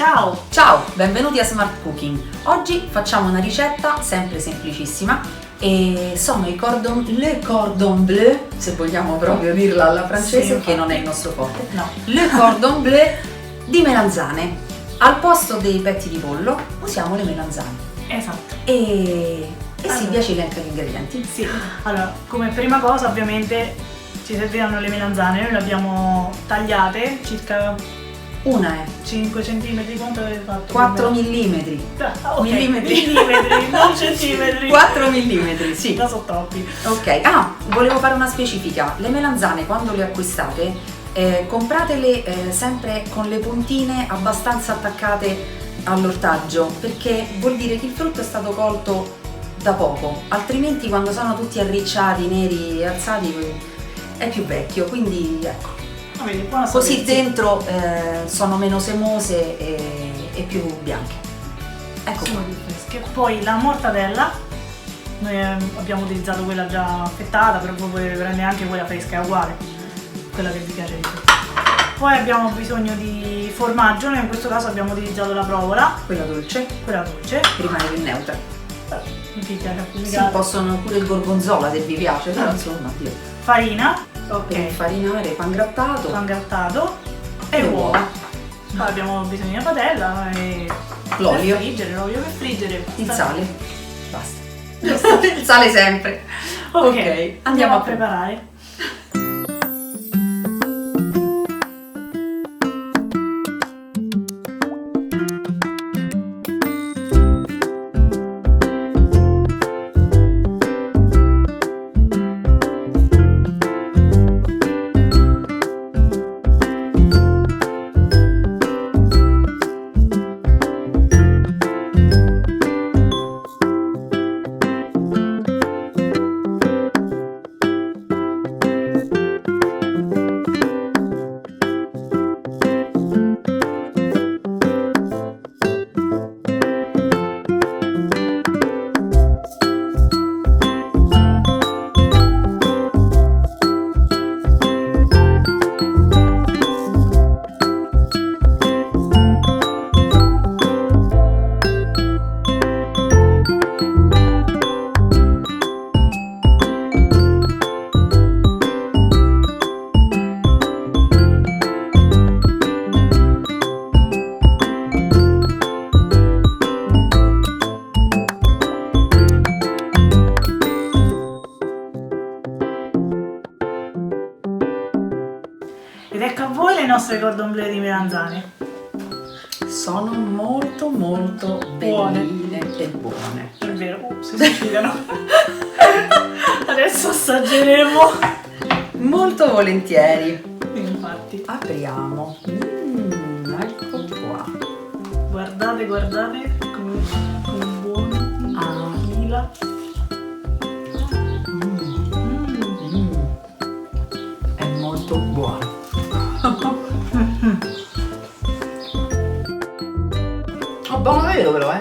Ciao! Ciao, benvenuti a Smart Cooking. Oggi facciamo una ricetta sempre semplicissima e sono le cordon bleu, se vogliamo proprio dirla alla francese, Sì, che non è il nostro forte. No. Le cordon bleu di melanzane. Al posto dei petti di pollo usiamo le melanzane. Esatto. E Allora. Silvia ci elenca gli ingredienti. Sì. Allora, come prima cosa ovviamente ci serviranno le melanzane. Noi le abbiamo tagliate circa Una è 5 cm. Quanto avete fatto? 4 mm. Ah, ok. Millimetri. Millimetri, non centimetri. 4 mm, sì. Da sono troppi. Ok, volevo fare una specifica. Le melanzane quando le acquistate compratele sempre con le puntine abbastanza attaccate all'ortaggio, perché vuol dire che il frutto è stato colto da poco, altrimenti quando sono tutti arricciati, neri e alzati è più vecchio, quindi ecco. Ah, vedi, buona Così sapersi. dentro sono meno semose e più bianche. Ecco Sono qua. più fresche. Poi la mortadella, noi abbiamo utilizzato quella già affettata, però voi potete prendere anche quella fresca, è uguale, quella che vi piace di più. Poi abbiamo bisogno di formaggio, noi in questo caso abbiamo utilizzato la provola, Quella dolce quella dolce. rimane più neutra. Mi piace Sì, possono pure il gorgonzola se vi piace, però insomma, Dio. farina, Per ok, infarinare, pan grattato pan grattato e uova. Poi abbiamo bisogno di una padella e L'olio. l'olio per friggere, il basta. sale, basta. Il sale sempre. Ok, andiamo a preparare. Ed ecco a voi le nostre cordon bleu di melanzane. Sono molto Buone. belline e buone. È vero, si suicidano. Adesso assaggeremo. Molto volentieri. Infatti, Apriamo. Ecco qua. guardate come buono. Lila. È molto buono. Oh, buono vero però,